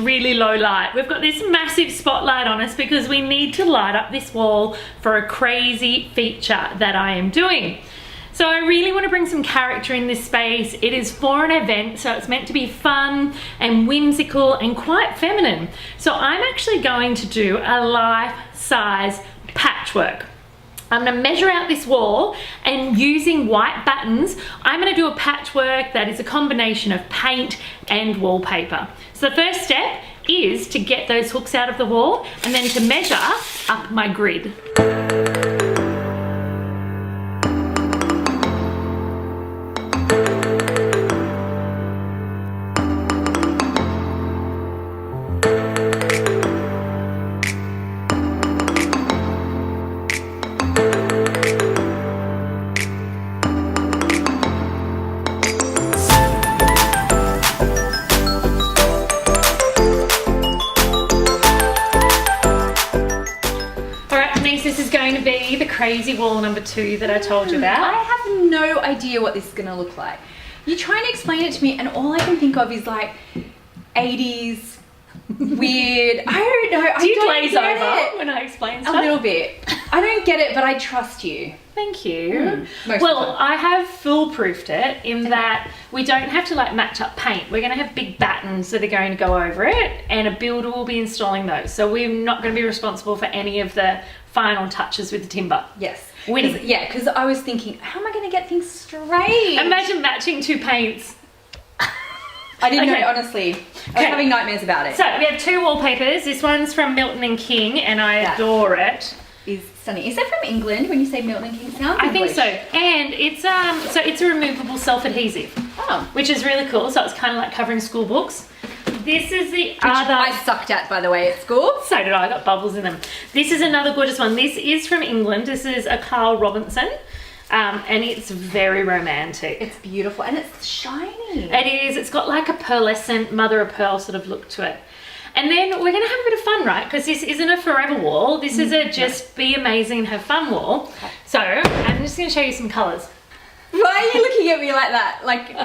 really low light. We've got this massive spotlight on us because we need to light up this wall for a crazy feature that I am doing. So I really want to bring some character in this space. It is for an event, so it's meant to be fun and whimsical and quite feminine. So I'm actually going to do a life-size patchwork. I'm going to measure out this wall, and using white batons, I'm going to do a patchwork that is a combination of paint and wallpaper. So the first step is to get those hooks out of the wall and then to measure up my grid. Crazy wall number 2 that I told you about. I have no idea what this is going to look like. You're trying to explain it to me and all I can think of is like 80s weird. I don't know. Do you glaze over when I explain stuff? A little bit. I don't get it, but I trust you. Thank you. Well, I have foolproofed it in that we don't have to like match up paint. We're going to have big batons that are going to go over it, and a builder will be installing those. So we're not going to be responsible for any of the final touches with the timber. Yes. Yeah, because I was thinking, how am I going to get things straight? Imagine matching 2 paints. I didn't know, honestly. I was having nightmares about it. So we have 2 wallpapers. This one's from Milton and King, and I adore it. Is stunning. Is that from England when you say Milton and King? Sounds I think so. And it's so it's a removable self-adhesive. Oh. Which is really cool. So it's kind of like covering school books. This is the other... I sucked at, by the way, at school. So did I got bubbles in them. This is another gorgeous one. This is from England. This is a Carl Robinson. And it's very romantic. It's beautiful and it's shiny. It is. It's got like a pearlescent mother of pearl sort of look to it. And then we're going to have a bit of fun, right? Because this isn't a forever wall. This is a just be amazing and have fun wall. Okay. So I'm just going to show you some colours. Why are you looking at me like that? Like,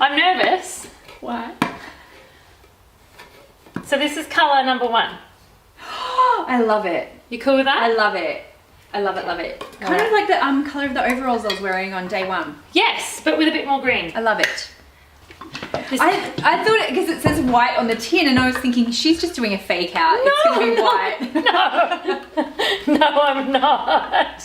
I'm nervous. Why? So this is colour number 1. I love it. You cool with that? I love it. I love it, love it. Kind of like the colour of the overalls I was wearing on day 1. Yes, but with a bit more green. I love it. I thought it, because it says white on the tin, and I was thinking she's just doing a fake out. No, it's going to be white. No, no, I'm not.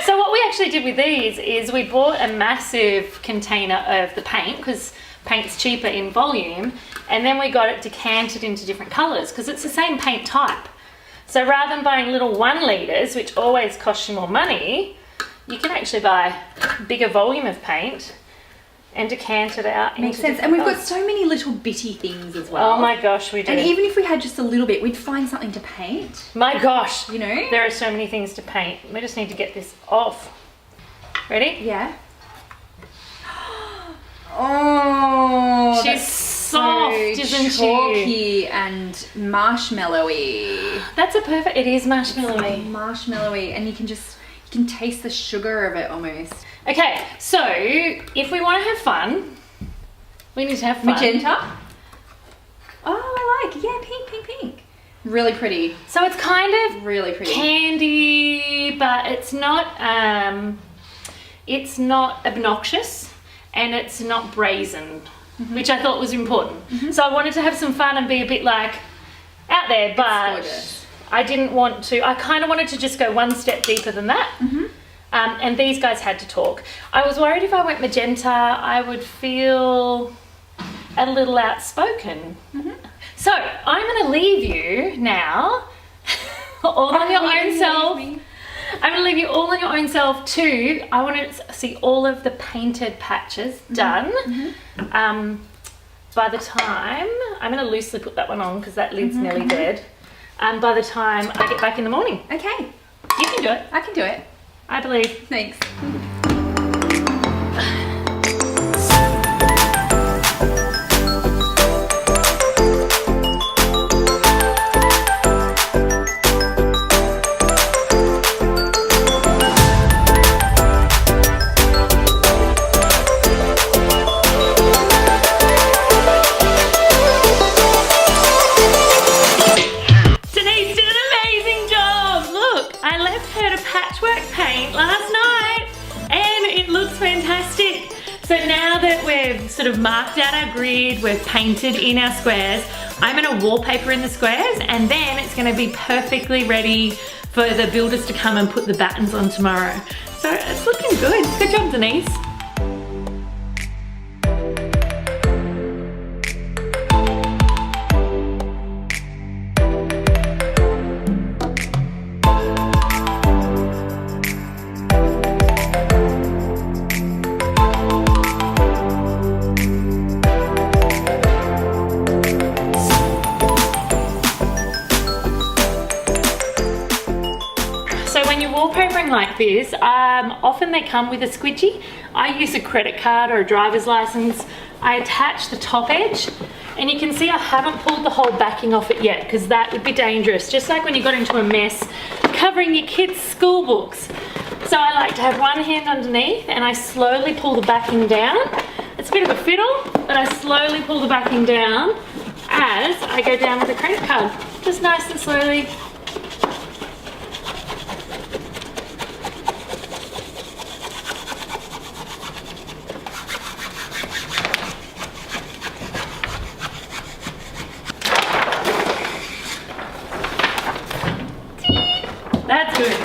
So what we actually did with these is we bought a massive container of the paint, because paint's cheaper in volume, and then we got it decanted into different colours because it's the same paint type. So rather than buying little 1 litres, which always costs you more money, you can actually buy a bigger volume of paint and decant it out. Makes sense. And we've got so many little bitty things as well. Oh my gosh, we do. And even if we had just a little bit, we'd find something to paint. My gosh. You know? There are so many things to paint. We just need to get this off. Ready? Yeah. Oh, she's soft, isn't she? Chalky and marshmallowy. That's a perfect. It is marshmallowy. It's marshmallowy, and you can taste the sugar of it almost. Okay, so if we want to have fun, we need to have fun. Magenta. Oh, I like. Yeah, pink. Really pretty. So it's kind of really pretty candy, but it's not obnoxious. And it's not brazen, which I thought was important. So I wanted to have some fun and be a bit like out there, but I didn't want to. I kind of wanted to just go 1 step deeper than that. And these guys had to talk. I was worried if I went magenta, I would feel a little outspoken. So I'm going to leave you now all on your own self. I'm going to leave you all on your own self too. I want to see all of the painted patches done. By the time, I'm going to loosely put that one on because that lid's nearly dead. By the time I get back in the morning. Okay. You can do it. I can do it. I believe. Thanks. So now that we've sort of marked out our grid, we've painted in our squares, I'm gonna wallpaper in the squares, and then it's gonna be perfectly ready for the builders to come and put the batons on tomorrow. So it's looking good. Good job, Denise. So when you're wallpapering like this, often they come with a squidgy. I use a credit card or a driver's license. I attach the top edge, and you can see I haven't pulled the whole backing off it yet because that would be dangerous. Just like when you got into a mess covering your kids' school books. So I like to have one hand underneath and I slowly pull the backing down. It's a bit of a fiddle, but I slowly pull the backing down as I go down with the credit card. Just nice and slowly. That's good.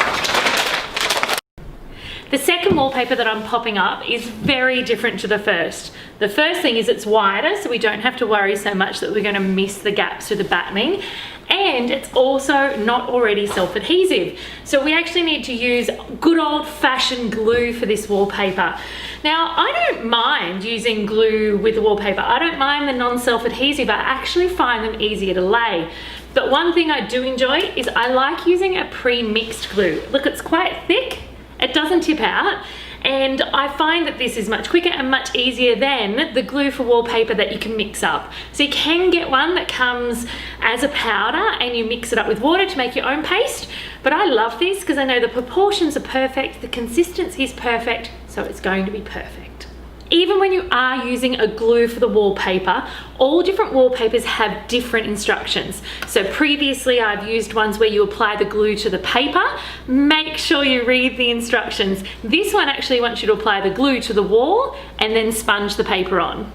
The second wallpaper that I'm popping up is very different to the first. The first thing is it's wider, so we don't have to worry so much that we're going to miss the gaps through the batoning. And it's also not already self-adhesive. So we actually need to use good old-fashioned glue for this wallpaper. Now, I don't mind using glue with the wallpaper. I don't mind the non-self-adhesive. I actually find them easier to lay. But one thing I do enjoy is I like using a pre-mixed glue. Look, it's quite thick. It doesn't tip out. And I find that this is much quicker and much easier than the glue for wallpaper that you can mix up. So you can get one that comes as a powder and you mix it up with water to make your own paste. But I love this because I know the proportions are perfect, the consistency is perfect, so it's going to be perfect. Even when you are using a glue for the wallpaper, all different wallpapers have different instructions. So previously I've used ones where you apply the glue to the paper. Make sure you read the instructions. This one actually wants you to apply the glue to the wall and then sponge the paper on.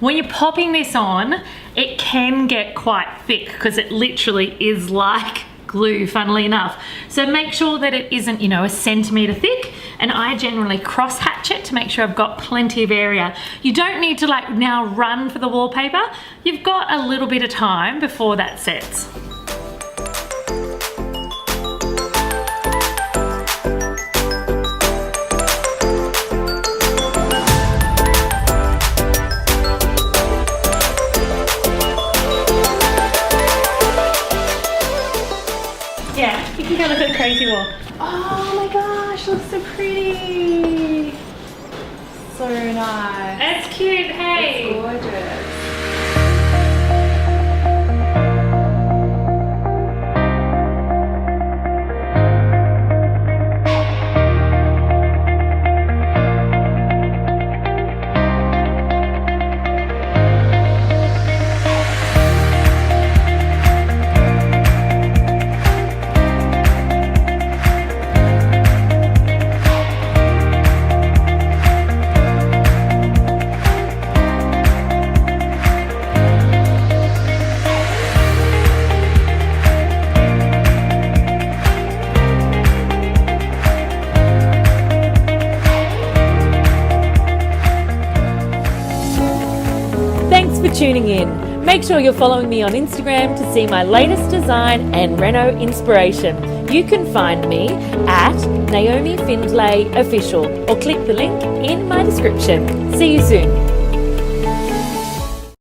When you're popping this on, it can get quite thick because it literally is like glue, funnily enough. So make sure that it isn't, you know, a centimetre thick, and I generally cross hatch it to make sure I've got plenty of area. You don't need to like now run for the wallpaper. You've got a little bit of time before that sets. Yeah, you can go look at the crazy wall. Oh my gosh, looks so pretty. So nice. That's cute, hey. It's gorgeous. Thanks for tuning in. Make sure you're following me on Instagram to see my latest design and reno inspiration. You can find me at Naomi Findlay Official or click the link in my description. See you soon.